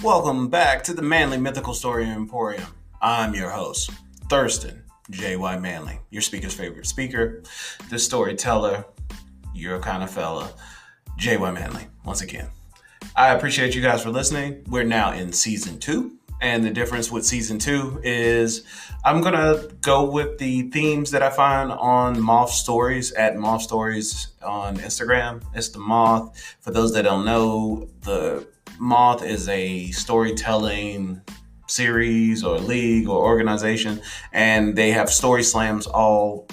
Welcome back to the Manly Mythical Story Emporium. I'm your host, Thurston J.Y. Manley, your speaker's favorite speaker, the storyteller, your kind of fella, J.Y. Manley, once again. I appreciate you guys for listening. We're now in season 2, and the difference with season 2 is I'm going to go with the themes that I find on Moth Stories at Moth Stories on Instagram. It's the Moth. For those that don't know, the Moth is a storytelling series or league or organization, and they have story slams all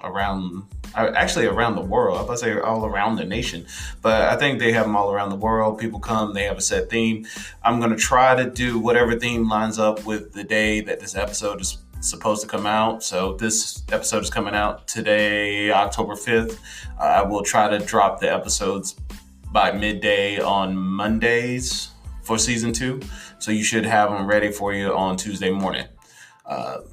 around, actually around the world. I was about to say all around the nation, but I think they have them all around the world. People come, they have a set theme. I'm going to try to do whatever theme lines up with the day that this episode is supposed to come out. So this episode is coming out today, October 5th. I will try to drop the episodes by midday on Mondays for season 2. So you should have them ready for you on Tuesday morning.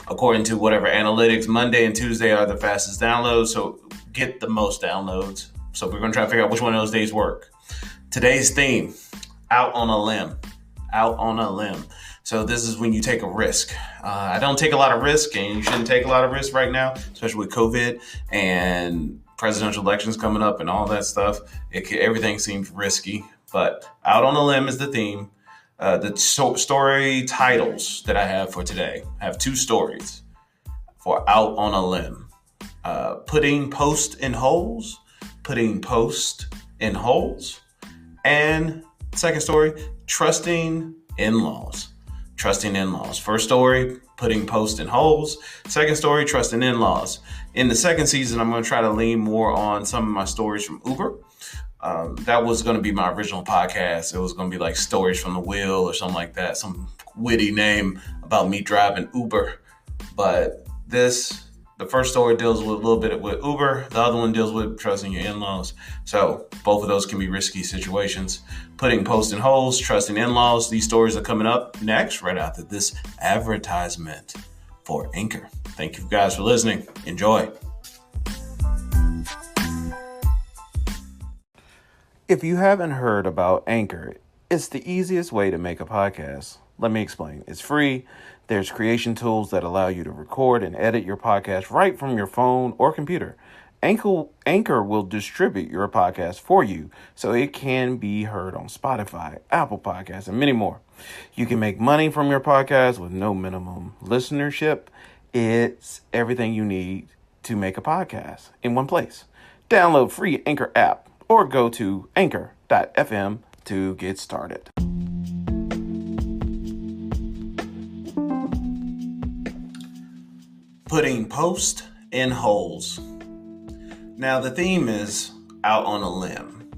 According to whatever analytics, Monday and Tuesday are the fastest downloads. So get the most downloads. So we're going to try to figure out which one of those days work. Today's theme, out on a limb. Out on a limb. So this is when you take a risk. I don't take a lot of risk, and you shouldn't take a lot of risk right now, especially with COVID and presidential elections coming up and all that stuff. Everything seems risky, but out on a limb is the theme. The story titles that I have for today, I have 2 stories for out on a limb. Putting post in holes, putting post in holes. And second story, trusting in-laws. Trusting in-laws. First story, putting post in holes. Second story, trusting in-laws. In the second season, I'm going to try to lean more on some of my stories from Uber. That was going to be my original podcast. It was going to be like Stories from the Wheel or something like that. Some witty name about me driving Uber. But the first story deals with a little bit with Uber. The other one deals with trusting your in-laws. So both of those can be risky situations. Putting post in holes, trusting in-laws. These stories are coming up next, right after this advertisement for Anchor. Thank you guys for listening. Enjoy. If you haven't heard about Anchor, it's the easiest way to make a podcast. Let me explain. It's free. There's creation tools that allow you to record and edit your podcast right from your phone or computer. Anchor will distribute your podcast for you so it can be heard on Spotify, Apple Podcasts, and many more. You can make money from your podcast with no minimum listenership. It's everything you need to make a podcast in one place. Download free Anchor app or go to anchor.fm to get started. Putting post in holes. Now the theme is out on a limb.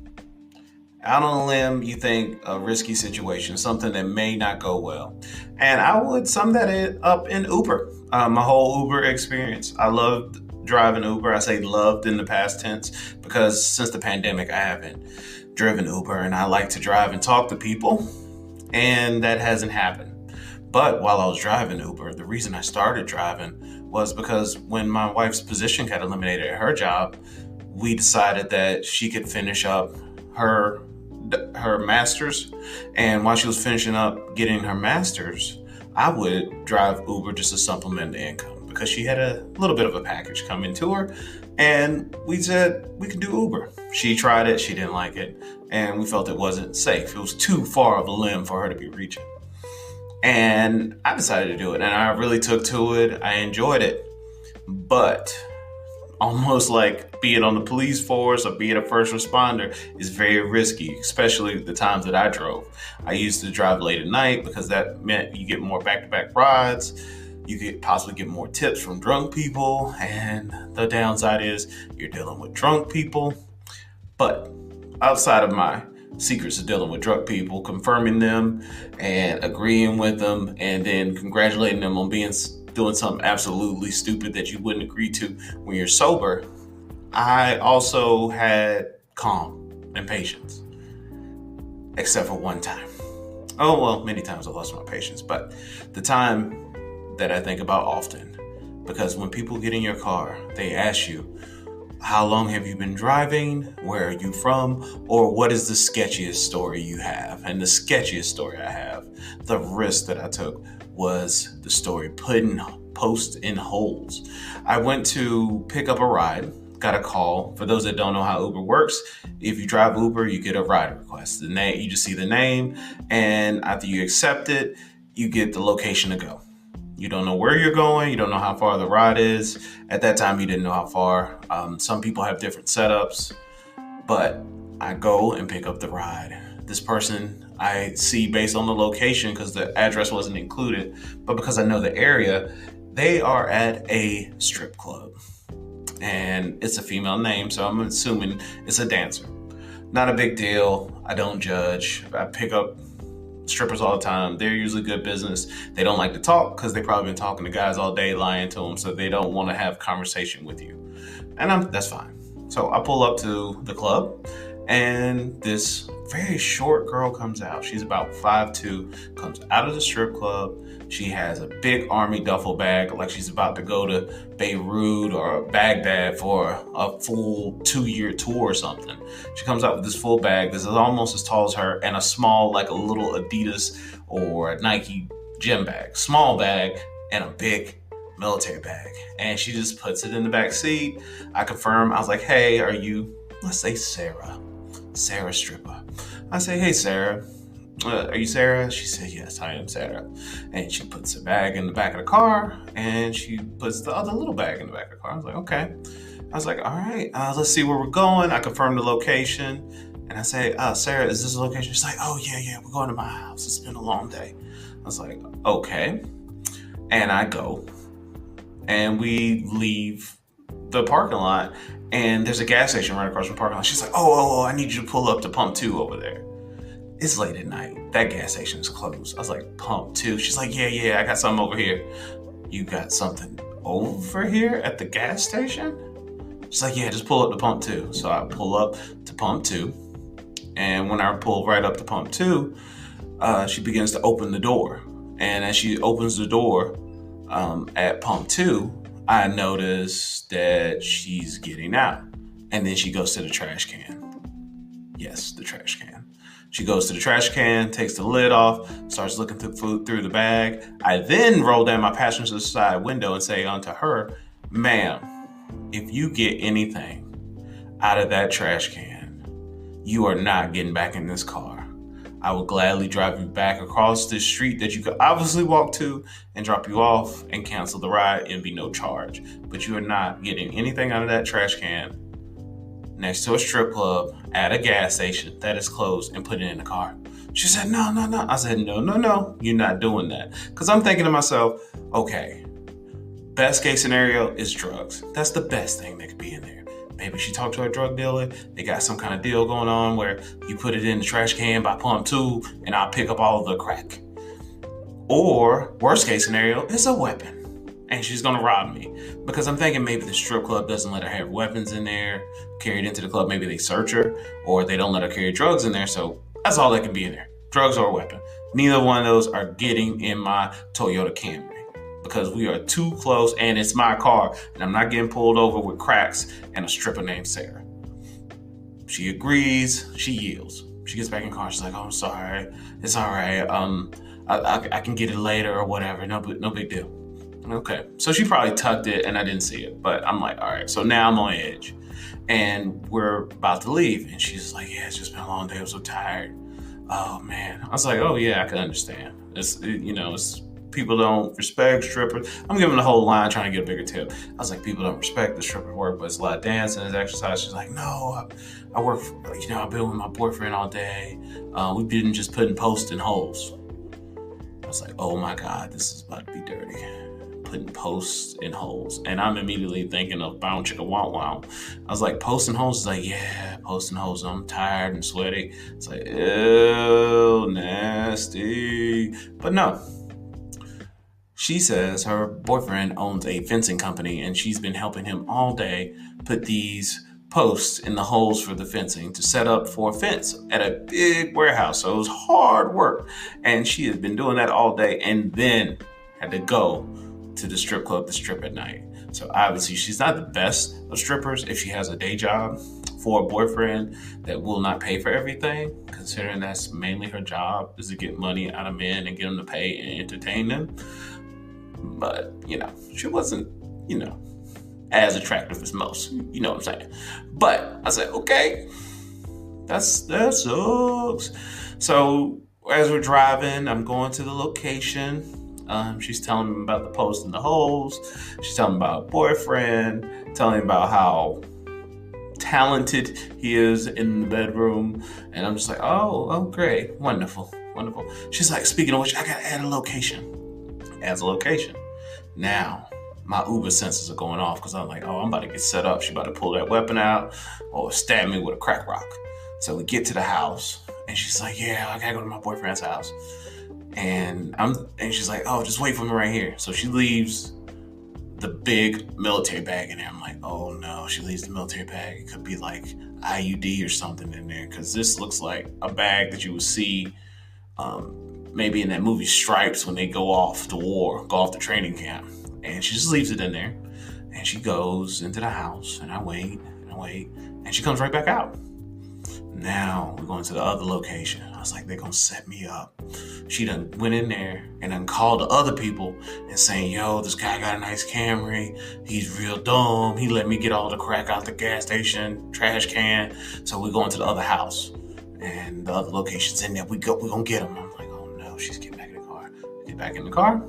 Out on a limb, you think a risky situation, something that may not go well. And I would sum that up in Uber. My whole Uber experience. I loved driving Uber. I say loved in the past tense because since the pandemic, I haven't driven Uber, and I like to drive and talk to people, and that hasn't happened. But while I was driving Uber, the reason I started driving was because when my wife's position got eliminated at her job, we decided that she could finish up her master's. And while she was finishing up getting her master's, I would drive Uber just to supplement the income because she had a little bit of a package coming to her. And we said we could do Uber. She tried it. She didn't like it. And we felt it wasn't safe. It was too far of a limb for her to be reaching. And I decided to do it, and I really took to it. I enjoyed it, but almost like being on the police force or being a first responder is very risky, especially the times that I drove. I used to drive late at night because that meant you get more back-to-back rides. You could possibly get more tips from drunk people, and the downside is you're dealing with drunk people. But outside of my secrets of dealing with drunk people, confirming them and agreeing with them, and then congratulating them on doing something absolutely stupid that you wouldn't agree to when you're sober, I also had calm and patience, except for one time. Oh, well, many times I lost my patience, but the time that I think about often, because when people get in your car, they ask you, how long have you been driving? Where are you from? Or what is the sketchiest story you have? And the sketchiest story I have The risk that I took was the story putting posts in holes. I went to pick up a ride, got a call. For those that don't know how Uber works, if you drive Uber, you get a ride request. The name, you just see the name, and after you accept it, you get the location to go. You don't know where you're going. You don't know how far the ride is. At that time, you didn't know how far. Some people have different setups, but I go and pick up the ride. This person I see based on the location, because the address wasn't included, but because I know the area, they are at a strip club. And it's a female name, so I'm assuming it's a dancer. Not a big deal. I don't judge. I pick up strippers all the time. They're usually good business. They don't like to talk because they've probably been talking to guys all day, lying to them, so they don't want to have conversation with you. And that's fine. So I pull up to the club, and this very short girl comes out. She's about 5'2", comes out of the strip club. She has a big army duffel bag, like she's about to go to Beirut or Baghdad for a full 2-year tour or something. She comes out with this full bag. This is almost as tall as her, and a small, like a little Adidas or a Nike gym bag. Small bag and a big military bag. And she just puts it in the back seat. I confirm. I was like, hey, are you, let's say Sarah Stripper. I say, hey, Sarah. Are you Sarah? She said, yes, I am Sarah. And she puts her bag in the back of the car, and she puts the other little bag in the back of the car. I was like, okay. I was like, all right, let's see where we're going. I confirmed the location, and I say, Sarah, is this the location? She's like, oh, yeah, we're going to my house. It's been a long day. I was like, okay. And I go, and we leave the parking lot, and there's a gas station right across from the parking lot. She's like, oh, I need you to pull up to pump 2 over there. It's late at night. That gas station is closed. I was like, pump 2? She's like, yeah, I got something over here. You got something over here at the gas station? She's like, yeah, just pull up to pump 2. So I pull up to pump 2. And when I pull right up to pump 2, she begins to open the door. And as she opens the door at pump 2, I notice that she's getting out. And then she goes to the trash can. Yes, the trash can. She goes to the trash can, takes the lid off, starts looking through the bag. I then roll down my passenger side window and say unto her, ma'am, if you get anything out of that trash can, you are not getting back in this car. I will gladly drive you back across this street that you could obviously walk to and drop you off and cancel the ride and be no charge. But you are not getting anything out of that trash can next to a strip club at a gas station that is closed and put it in the car. She said, no. I said, no, you're not doing that. Because I'm thinking to myself, okay, best case scenario is drugs. That's the best thing that could be in there. Maybe she talked to a drug dealer. They got some kind of deal going on where you put it in the trash can by pump 2 and I'll pick up all of the crack. Or worst case scenario is a weapon. And she's going to rob me, because I'm thinking maybe the strip club doesn't let her have weapons in there, carried into the club. Maybe they search her, or they don't let her carry drugs in there. So that's all that can be in there, drugs or a weapon. Neither one of those are getting in my Toyota Camry, because we are too close and it's my car and I'm not getting pulled over with cracks and a stripper named Sarah. She agrees. She yields. She gets back in the car. She's like, oh, I'm sorry. It's all right. I can get it later or whatever. No big deal. Okay, so she probably tucked it and I didn't see it, but I'm like, all right, so now I'm on edge and we're about to leave. And she's like, yeah, it's just been a long day. I'm so tired. Oh man. I was like, oh yeah, I can understand. It's people don't respect strippers. I'm giving the whole line trying to get a bigger tip. I was like, people don't respect the stripper work, but it's a lot of dancing, it's exercise. She's like, no, I work, I've been with my boyfriend all day. We've been just putting posts in holes. I was like, oh my God, this is about to be dirty. Putting posts in holes. And I'm immediately thinking of Bound Chicka Wow Wow. I was like, posts in holes? Is like, yeah, posts in holes. I'm tired and sweaty. It's like, ew, nasty. But no. She says her boyfriend owns a fencing company and she's been helping him all day put these posts in the holes for the fencing to set up for a fence at a big warehouse. So it was hard work. And she has been doing that all day and then had to go to the strip club to strip at night. So obviously she's not the best of strippers if she has a day job, for a boyfriend that will not pay for everything, considering that's mainly her job, is to get money out of men and get them to pay and entertain them. But, she wasn't, as attractive as most. You know what I'm saying? But I said, okay, that sucks. So as we're driving, I'm going to the location. She's telling me about the post in the holes. She's telling me about her boyfriend, telling me about how talented he is in the bedroom. And I'm just like, oh, great. Wonderful. She's like, speaking of which, I got to add a location. Adds a location. Now, my Uber senses are going off because I'm like, I'm about to get set up. She about to pull that weapon out or stab me with a crack rock. So we get to the house and she's like, yeah, I got to go to my boyfriend's house. And she's like, just wait for me right here. So she leaves the big military bag in there. I'm like, oh no, she leaves the military bag. It could be like IUD or something in there, because this looks like a bag that you would see maybe in that movie Stripes when they go off the training camp. And she just leaves it in there. And she goes into the house, and I wait, and she comes right back out. Now we're going to the other location. I was like, they're going to set me up. She done went in there and then called the other people and saying, yo, this guy got a nice Camry. He's real dumb. He let me get all the crack out the gas station, trash can. So we're going to the other house. And the other location's in there. We're going to get him. I'm like, oh no, she's getting back in the car. Get back in the car.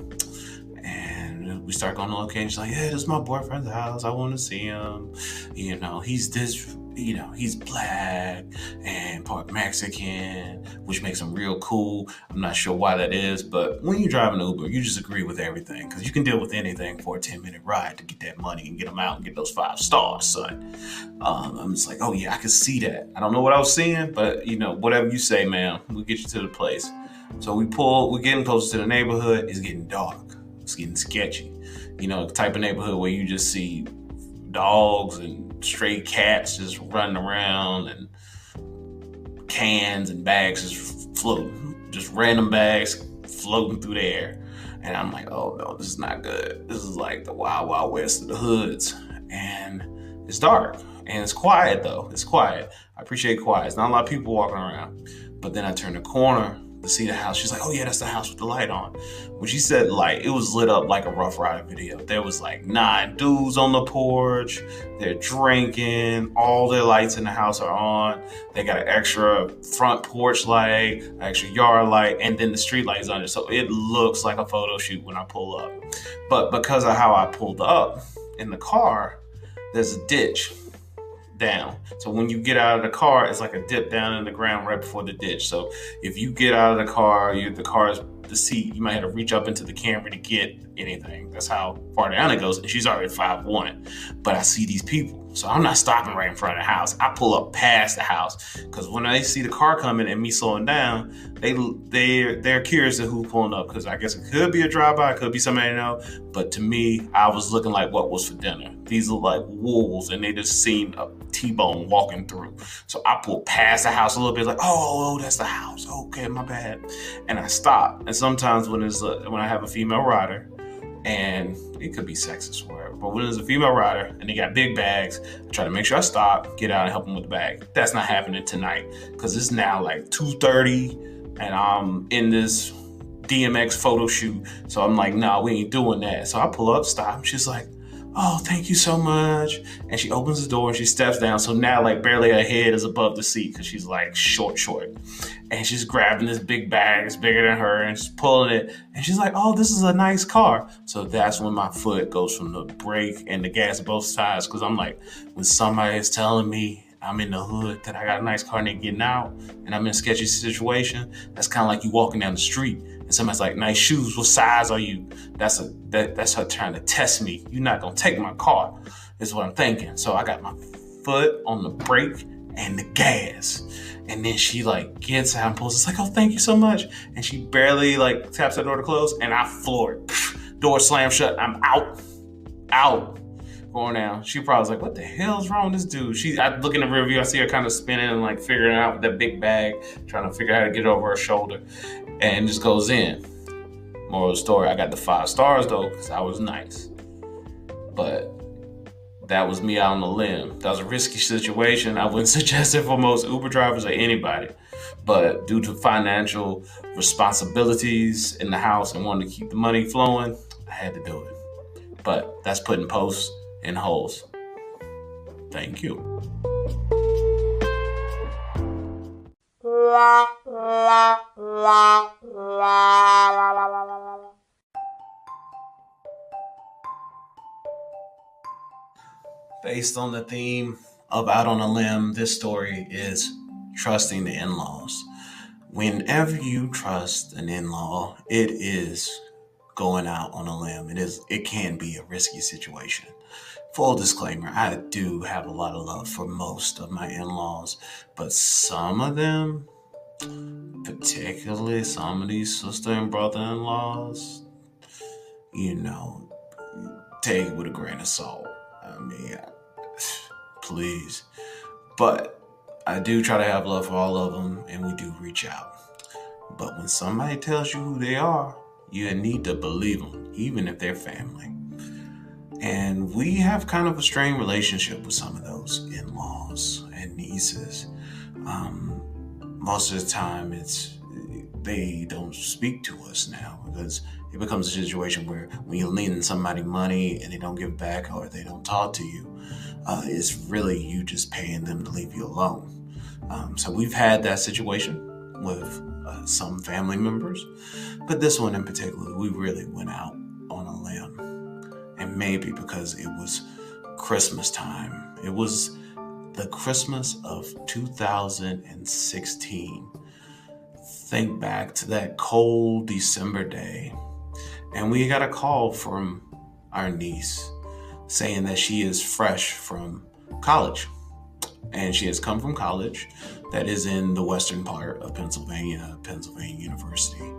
And we start going to the location. She's like, yeah, this is my boyfriend's house. I want to see him. He's this... he's black and part Mexican, which makes him real cool. I'm not sure why that is, but when you drive an Uber, you just agree with everything because you can deal with anything for a 10-minute ride to get that money and get them out and get those 5 stars, son. I'm just like, oh yeah, I can see that. I don't know what I was seeing, but whatever you say, man, we'll get you to the place. So we're getting closer to the neighborhood. It's getting dark. It's getting sketchy. The type of neighborhood where you just see dogs and stray cats just running around and cans and bags just floating, just random bags floating through the air. And I'm like, oh no, this is not good. This is like the wild, wild west of the hoods. And it's dark and it's quiet though. It's quiet. I appreciate quiet. It's not a lot of people walking around. But then I turn the corner to see the house. She's like, oh yeah, that's the house with the light on. When she said light, it was lit up like a Rough Rider video. There was like 9 dudes on the porch. They're drinking. All their lights in the house are on. They got an extra front porch light, an extra yard light, and then the street light is under. So it looks like a photo shoot when I pull up. But because of how I pulled up in the car, there's a ditch down. So when you get out of the car, it's like a dip down in the ground right before the ditch. So if you get out of the car, the seat, you might have to reach up into the Camry to get anything. That's how far down it goes. And she's already 5'1". But I see these people. So I'm not stopping right in front of the house. I pull up past the house because when they see the car coming and me slowing down, they're curious of who's pulling up, because I guess it could be a drive-by, it could be somebody I know. But to me, I was looking like what was for dinner. These look like wolves, and they just seen a T-bone walking through. So I pulled past the house a little bit, like, oh, that's the house. Okay, my bad. And I stopped. And sometimes when I have a female rider, and it could be sexist or whatever, but when there's a female rider and they got big bags, I try to make sure I stop, get out, and help them with the bag. That's not happening tonight because it's now like 2:30 and I'm in this DMX photo shoot. So I'm like, nah, we ain't doing that. So I pull up, stop. She's like, oh, thank you so much. And she opens the door and she steps down. So now like barely her head is above the seat because she's like short. And she's grabbing this big bag. It's bigger than her and she's pulling it. And she's like, oh, this is a nice car. So that's when my foot goes from the brake and the gas both sides. Because I'm like, when somebody is telling me I'm in the hood, that I got a nice car and they're getting out and I'm in a sketchy situation, that's kind of like you walking down the street and somebody's like, nice shoes, what size are you? That's her trying to test me. You're not going to take my car, is what I'm thinking. So I got my foot on the brake and the gas. And then she like gets out and pulls. It's like, oh, thank you so much. And she barely like taps the door to close and I floor it. Door slammed shut. I'm out. Going down. She probably was like, what the hell's wrong with this dude? I look in the rear view, I see her kind of spinning and like figuring out with that big bag, trying to figure out how to get it over her shoulder, and just goes in. Moral of the story, I got the 5 stars though, because I was nice. But that was me out on a limb. That was a risky situation. I wouldn't suggest it for most Uber drivers or anybody. But due to financial responsibilities in the house and wanting to keep the money flowing, I had to do it. But that's putting posts in holes. Thank you. Based on the theme of Out on a Limb, this story is trusting the in-laws. Whenever you trust an in-law, it is going out on a limb. It can be a risky situation. Full disclaimer, I do have a lot of love for most of my in-laws, but some of them, particularly some of these sister and brother-in-laws, take it with a grain of salt. Please. But I do try to have love for all of them, and we do reach out. But when somebody tells you who they are, you need to believe them, even if they're family. And we have kind of a strained relationship with some of those in-laws and nieces. Most of the time, they don't speak to us now because it becomes a situation where when you're lending somebody money and they don't give back or they don't talk to you, it's really you just paying them to leave you alone. So we've had that situation with some family members, but this one in particular, we really went out on a limb. And maybe because it was Christmas time. It was the Christmas of 2016. Think back to that cold December day. And we got a call from our niece saying that she is fresh from college. And she has come from college that is in the western part of Pennsylvania University,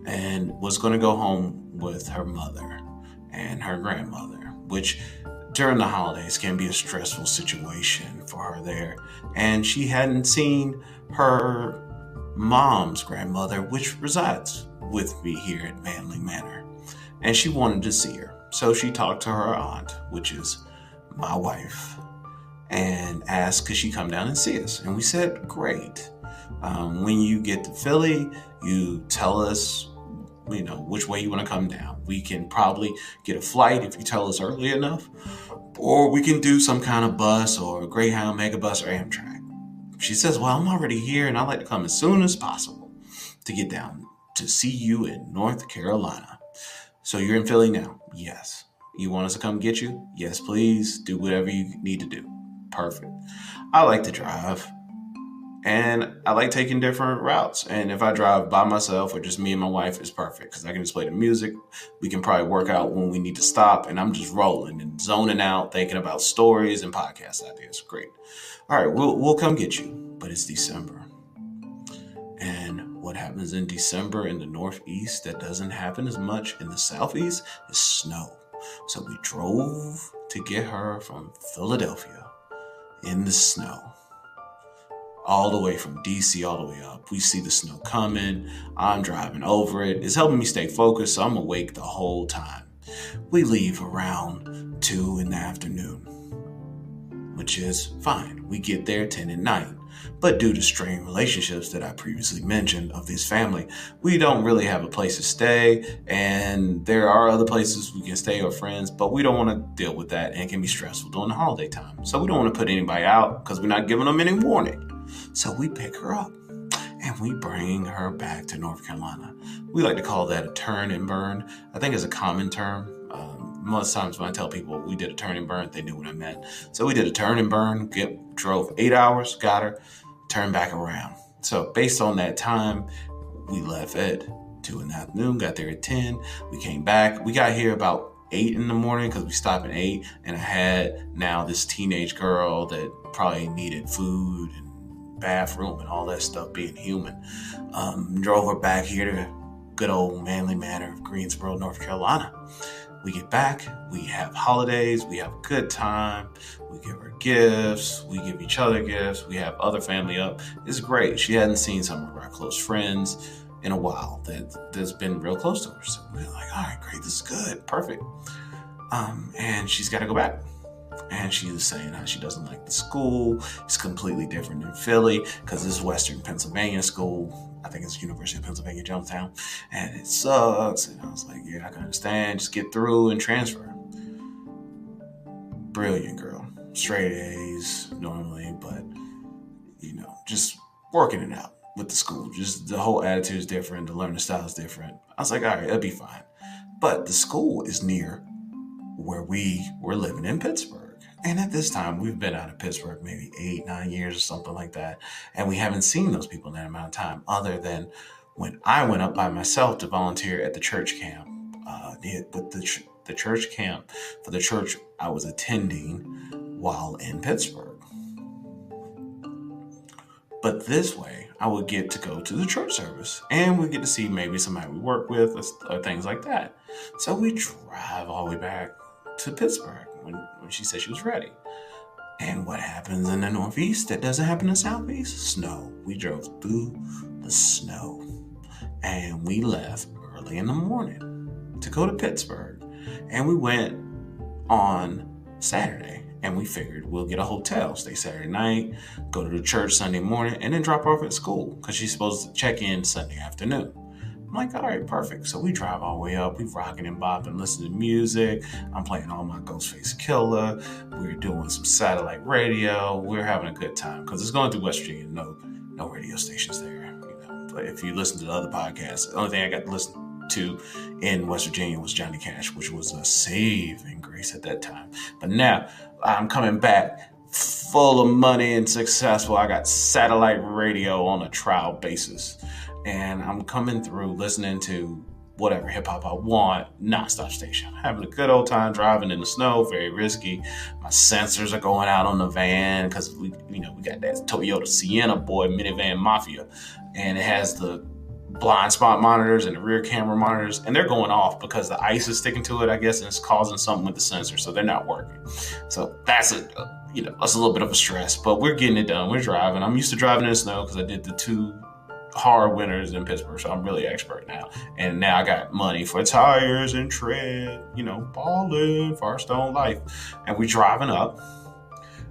and was going to go home with her mother and her grandmother, which during the holidays can be a stressful situation for her there. And she hadn't seen her mom's grandmother, which resides with me here at Manly Manor. And she wanted to see her. So she talked to her aunt, which is my wife, and asked, could she come down and see us? And we said, great. When you get to Philly, you tell us, which way you want to come down. We can probably get a flight if you tell us early enough, or we can do some kind of bus or Greyhound, Megabus, or Amtrak. She says, well, I'm already here and I'd like to come as soon as possible to get down to see you in North Carolina. So you're in Philly now? Yes. You want us to come get you? Yes, please. Do whatever you need to do. Perfect. I like to drive. And I like taking different routes. And if I drive by myself or just me and my wife, it's perfect because I can just play the music. We can probably work out when we need to stop. And I'm just rolling and zoning out, thinking about stories and podcast ideas. Great. All right, we'll come get you. But it's December. And what happens in December in the Northeast that doesn't happen as much in the Southeast is snow. So we drove to get her from Philadelphia in the snow. All the way from DC all the way up. We see the snow coming. I'm driving over it. It's helping me stay focused, so I'm awake the whole time. We leave around 2 in the afternoon, which is fine. We get there 10 at night. But due to strained relationships that I previously mentioned of this family, we don't really have a place to stay. And there are other places we can stay or friends, but we don't want to deal with that, and it can be stressful during the holiday time. So we don't want to put anybody out because we're not giving them any warning. So we pick her up and we bring her back to North Carolina. We like to call that a turn and burn. I think it's a common term. Most times when I tell people we did a turn and burn, they knew what I meant. So we did a turn and burn, drove 8 hours, got her, turned back around. So based on that time, we left at 2 in the afternoon, got there at 10. We came back. We got here about 8 in the morning because we stopped at 8. And I had now this teenage girl that probably needed food and bathroom and all that stuff, being human. Drove her back here to good old Manly Manor of Greensboro, North Carolina. We get back, we have holidays, we have a good time, we give her gifts, we give each other gifts, we have other family up. It's great. She hadn't seen some of our close friends in a while that's been real close to her. So we're like, all right, great, this is good, perfect. And she's got to go back. And she was saying how she doesn't like the school. It's completely different than Philly because this is Western Pennsylvania school. I think it's University of Pennsylvania, Jonestown. And it sucks. And I was like, yeah, I can understand. Just get through and transfer. Brilliant girl. Straight A's normally, but, just working it out with the school. Just the whole attitude is different. The learning style is different. I was like, all right, it'll be fine. But the school is near where we were living in Pittsburgh. And at this time, we've been out of Pittsburgh maybe 8-9 years or something like that. And we haven't seen those people in that amount of time other than when I went up by myself to volunteer at the church camp. With the church camp for the church I was attending while in Pittsburgh. But this way, I would get to go to the church service and we get to see maybe somebody we work with or things like that. So we drive all the way back to Pittsburgh when she said she was ready. And what happens in the Northeast that doesn't happen in the Southeast? Snow. We drove through the snow and we left early in the morning to go to Pittsburgh. And we went on Saturday and we figured we'll get a hotel, stay Saturday night, go to the church Sunday morning, and then drop her off at school because she's supposed to check in Sunday afternoon. I'm like, all right, perfect. So we drive all the way up. We rocking and bopping, listening to music. I'm playing all my Ghostface Killer. We're doing some satellite radio. We're having a good time because it's going through West Virginia. No radio stations there. But if you listen to the other podcasts, the only thing I got to listen to in West Virginia was Johnny Cash, which was a saving grace at that time. But now I'm coming back full of money and successful. I got satellite radio on a trial basis. And I'm coming through listening to whatever hip hop I want, nonstop station. Having a good old time driving in the snow, very risky. My sensors are going out on the van because we got that Toyota Sienna boy minivan mafia, and it has the blind spot monitors and the rear camera monitors, and they're going off because the ice is sticking to it, I guess, and it's causing something with the sensor, so they're not working. So that's that's a little bit of a stress, but we're getting it done. We're driving. I'm used to driving in the snow because I did the 2 hard winters in Pittsburgh, so I'm really expert now. And now I got money for tires and tread, ballin', Firestone life. And we driving up,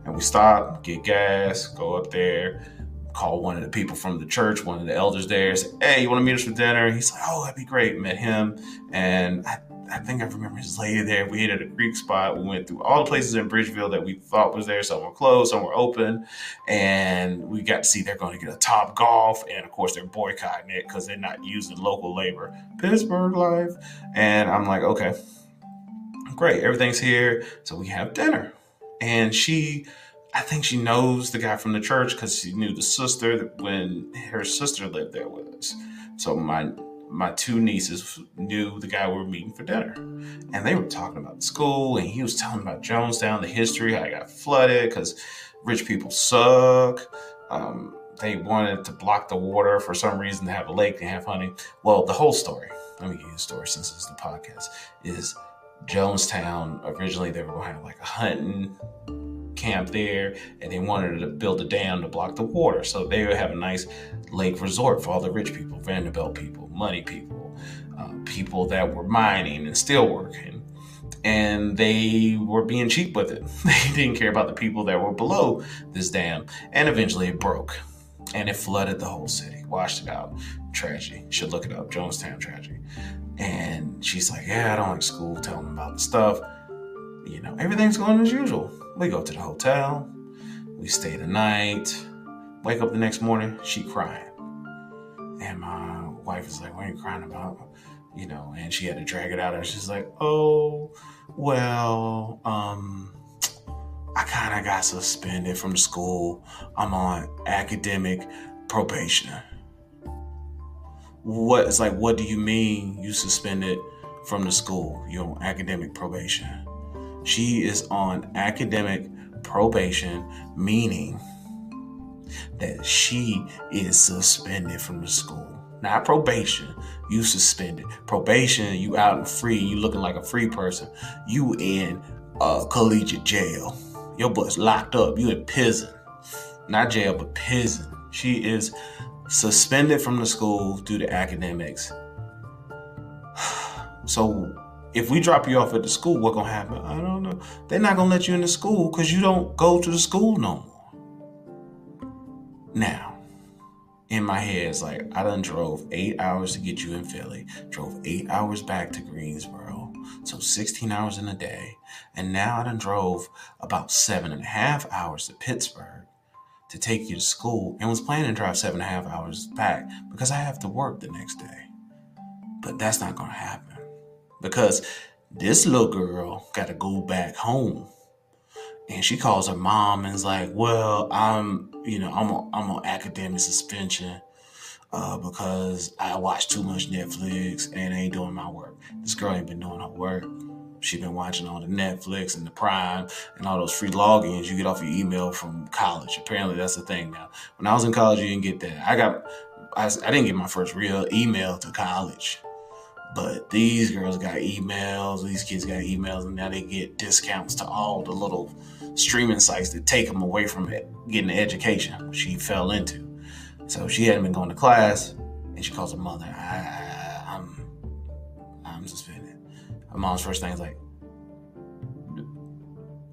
and we stop, get gas, go up there, call one of the people from the church, one of the elders there, say, hey, you want to meet us for dinner? He's like, oh, that'd be great. Met him, and I think I remember his lady there. We ate at a Greek spot. We went through all the places in Bridgeville that we thought was there. Some were closed, some were open. And we got to see they're going to get a Top Golf. And, of course, they're boycotting it because they're not using local labor. Pittsburgh life. And I'm like, okay, great. Everything's here. So we have dinner. And I think she knows the guy from the church because she knew the sister when her sister lived there with us. So my 2 nieces knew the guy we were meeting for dinner. And they were talking about the school, and he was telling about Jonestown, the history, how it got flooded because rich people suck. They wanted to block the water for some reason to have a lake and have honey. Well, the whole story, let me give you the story since it's the podcast, is Jonestown, originally they were going to have like a hunting camp there, and they wanted to build a dam to block the water so they would have a nice lake resort for all the rich people, Vanderbilt people, money people, people that were mining and still working, and they were being cheap with it. They didn't care about the people that were below this dam, and eventually it broke and it flooded the whole city, washed it out. Tragedy. You should look it up, Jonestown tragedy. And she's like, yeah, I don't like school, telling them about the stuff. Everything's going as usual. We go to the hotel, we stay the night, wake up the next morning, she crying. And my wife is like, what are you crying about? And she had to drag it out, and she's like, oh, well, I kind of got suspended from school. I'm on academic probation. What do you mean you suspended from the school? You're on academic probation. She is on academic probation, meaning that she is suspended from the school. Not probation, you suspended. Probation, you out and free, you looking like a free person. You in collegiate jail. Your butt's locked up, you in prison. Not jail, but prison. She is suspended from the school due to academics. So If we drop you off at the school, what's going to happen? I don't know. They're not going to let you in the school because you don't go to the school no more. Now, in my head, it's like, I done drove 8 hours to get you in Philly, drove 8 hours back to Greensboro, so 16 hours in a day. And now I done drove about 7.5 hours to Pittsburgh to take you to school and was planning to drive 7.5 hours back because I have to work the next day. But that's not going to happen because this little girl got to go back home. And she calls her mom and is like, well, I'm on academic suspension because I watch too much Netflix and ain't doing my work. This girl ain't been doing her work. She been watching all the Netflix and the Prime and all those free logins you get off your email from college. Apparently that's the thing now. When I was in college, you didn't get that. I didn't get my first real email to college. But these girls got emails, these kids got emails, and now they get discounts to all the little streaming sites that take them away from it, getting the education she fell into. So she hadn't been going to class, and she calls her mother. I'm suspended. Her mom's first thing is like,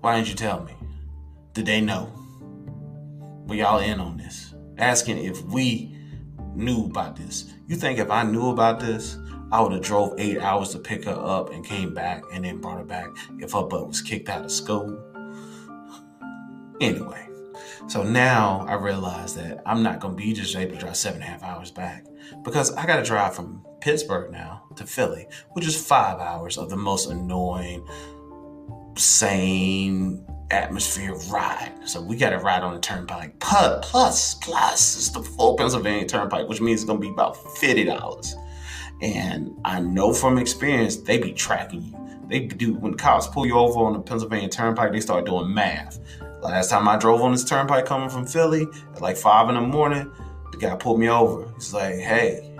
why didn't you tell me? Did they know? Were y'all in on this? Asking if we knew about this. You think if I knew about this, I would have drove 8 hours to pick her up and came back and then brought her back if her butt was kicked out of school? Anyway, so now I realize that I'm not going to be just able to drive 7.5 hours back because I got to drive from Pittsburgh now to Philly, which is 5 hours of the most annoying, same atmosphere ride. So we got to ride on the turnpike. Plus, it's the full Pennsylvania Turnpike, which means it's going to be about $50. And I know from experience, they be tracking you. They do, when cops pull you over on the Pennsylvania Turnpike, they start doing math. Last time I drove on this turnpike coming from Philly at like 5 a.m, the guy pulled me over. He's like, hey,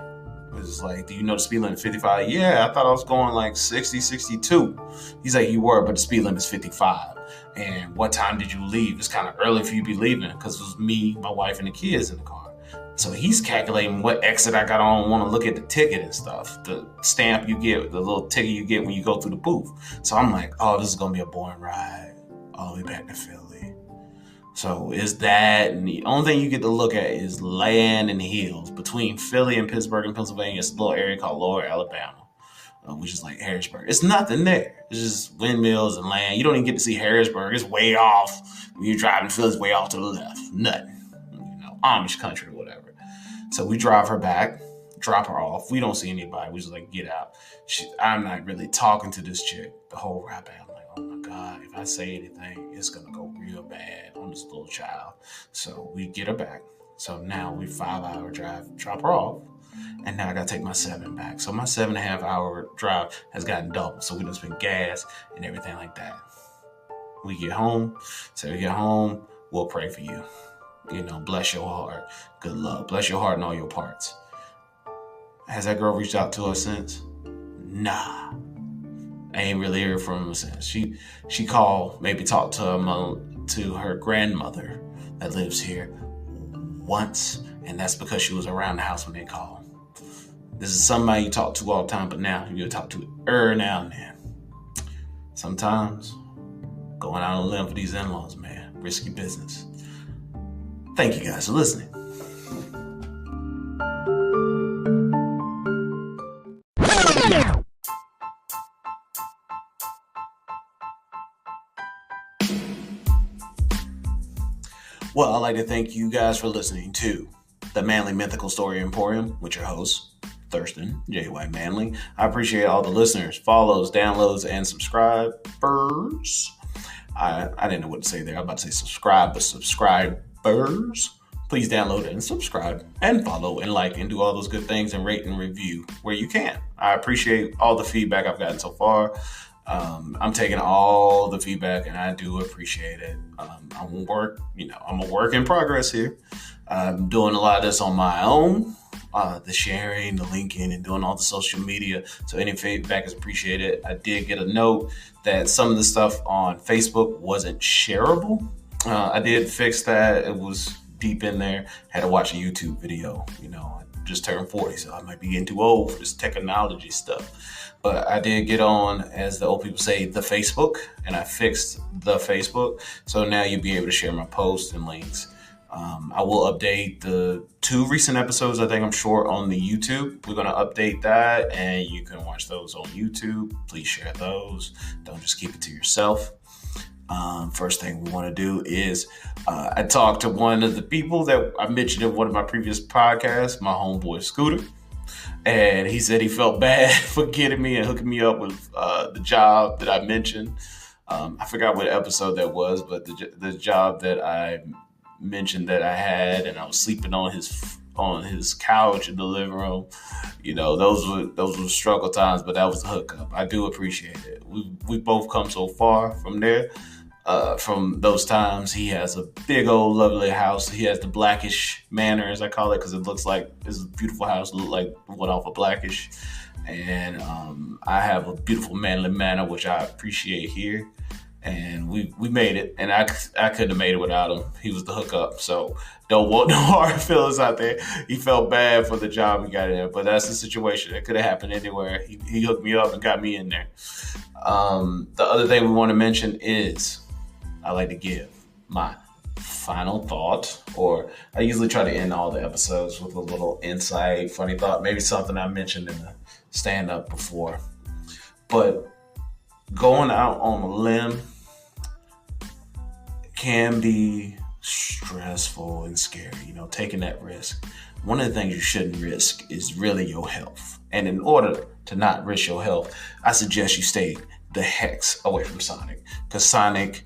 it's like, do you know the speed limit is 55? Yeah, I thought I was going like 60, 62. He's like, you were, but the speed limit is 55. And what time did you leave? It's kind of early for you to be leaving because it was me, my wife, and the kids in the car. So he's calculating what exit I got on, want to look at the ticket and stuff, the stamp you get, the little ticket you get when you go through the booth. So I'm like, oh, this is going to be a boring ride all the way back to Philly. So is that, and the only thing you get to look at is land and hills. Between Philly and Pittsburgh and Pennsylvania, it's a little area called Lower Alabama, which is like Harrisburg. It's nothing there. It's just windmills and land. You don't even get to see Harrisburg. It's way off. When you're driving Philly, it's way off to the left. Nothing. Amish country or whatever. So we drive her back, drop her off. We don't see anybody. We just like, get out. I'm not really talking to this chick the whole ride back. I'm like, oh my God, if I say anything, it's going to go real bad on this little child. So we get her back. So now we 5-hour drive, drop her off. And now I got to take my 7 back. So my 7.5 hour drive has gotten doubled. So we done spend gas and everything like that. We get home. So we get home, we'll pray for you. Bless your heart. Good luck. Bless your heart and all your parts. Has that girl reached out to us since? Nah. I ain't really heard from her since. She called, maybe talked to her grandmother that lives here once, and that's because she was around the house when they called. This is somebody you talk to all the time, but now you talk to her now and then. Sometimes going out on a limb for these in-laws, man, risky business. Thank you guys for listening. Well, I'd like to thank you guys for listening to the Manly Mythical Story Emporium with your host, Thurston J.Y. Manley. I appreciate all the listeners, follows, downloads, and subscribers. I didn't know what to say there. I was about to say subscribe, but subscribers. Please download it and subscribe and follow and like and do all those good things and rate and review where you can. I appreciate all the feedback I've gotten so far. I'm taking all the feedback and I do appreciate it. I'm a work in progress here. I'm doing a lot of this on my own, the sharing, the linking, and doing all the social media. So any feedback is appreciated. I did get a note that some of the stuff on Facebook wasn't shareable. I did fix that. It was deep in there. Had to watch a YouTube video. just turned 40, so I might be getting too old for this technology stuff. But I did get on, as the old people say, the Facebook, and I fixed the Facebook. So now you'll be able to share my posts and links. I will update the 2 recent episodes I think I'm short on the YouTube. We're going to update that, and you can watch those on YouTube. Please share those. Don't just keep it to yourself. First thing we want to do is I talked to one of the people that I mentioned in one of my previous podcasts, my homeboy Scooter. And he said he felt bad for getting me and hooking me up with the job that I mentioned. I forgot what episode that was, but the job that I mentioned that I had, and I was sleeping on his couch in the living room. You know, those were struggle times, but that was a hookup. I do appreciate it. We both come so far from there. From those times. He has a big old lovely house. He has the Blackish Manor, as I call it, because it looks like it's a beautiful house, look like one off of Blackish. And I have a beautiful manly manor, which I appreciate here. And we made it, and I couldn't have made it without him. He was the hookup, so don't want no hard feelings out there. He felt bad for the job he got in there, but that's the situation. It could have happened anywhere. He hooked me up and got me in there. The other thing we want to mention is I like to give my final thought, or I usually try to end all the episodes with a little insight, funny thought, maybe something I mentioned in the stand-up before. But going out on a limb can be stressful and scary, taking that risk. One of the things you shouldn't risk is really your health. And in order to not risk your health, I suggest you stay the heck away from Sonic. Because Sonic,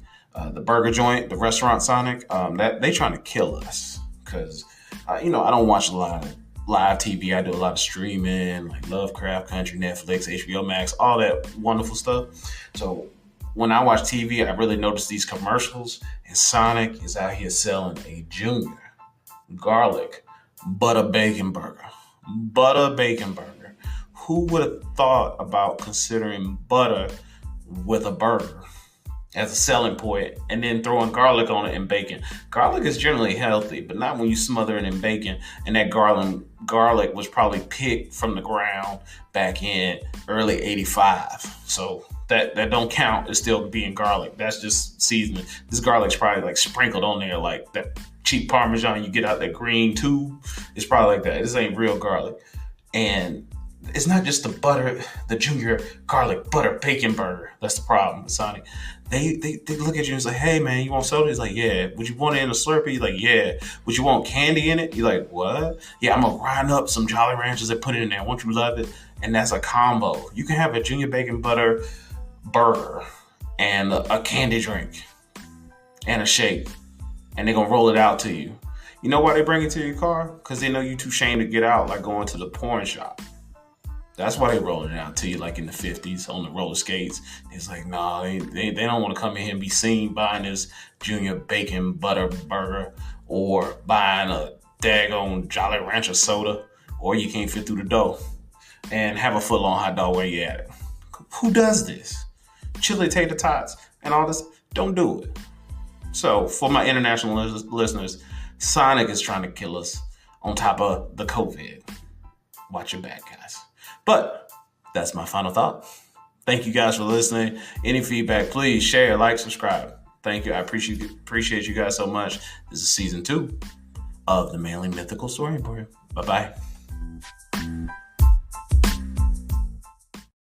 the burger joint, the restaurant Sonic, that they trying to kill us. Because, I don't watch a lot of live TV. I do a lot of streaming, like Lovecraft Country, Netflix, HBO Max, all that wonderful stuff. So when I watch TV, I really notice these commercials, and Sonic is out here selling a junior garlic butter bacon burger. Butter bacon burger. Who would have thought about considering butter with a burger as a selling point, and then throwing garlic on it and bacon? Garlic is generally healthy, but not when you smother it in bacon. And that garlic was probably picked from the ground back in early 85. So that don't count as still being garlic. That's just seasoning. This garlic's probably like sprinkled on there like that cheap Parmesan you get out that green tube. It's probably like that. This ain't real garlic. And it's not just the junior garlic butter bacon burger. That's the problem with Sonic. They look at you and say, hey man, you want soda? He's like, yeah. Would you want it in a Slurpee? He's like, yeah. Would you want candy in it? You're like, what? Yeah, I'm gonna grind up some Jolly Ranchers and put it in there. Won't you love it? And that's a combo. You can have a junior bacon butter burger and a candy drink and a shake, and they're gonna roll it out to you. You know why they bring it to your car? Because they know you too ashamed to get out, like going to the porn shop. That's why they rolling it out to you like in the 50s on the roller skates. It's like, no, they don't want to come in here and be seen buying this junior bacon butter burger or buying a daggone Jolly Rancher soda, or you can't fit through the door and have a foot-long hot dog where you at it. Who does this? Chili tater tots and all this? Don't do it. So for my international listeners, Sonic is trying to kill us on top of the COVID. Watch your back, guys. But that's my final thought. Thank you guys for listening. Any feedback, please share, like, subscribe. Thank you. I appreciate you guys so much. This is season 2 of the Manly Mythical Story Emporium. Bye-bye.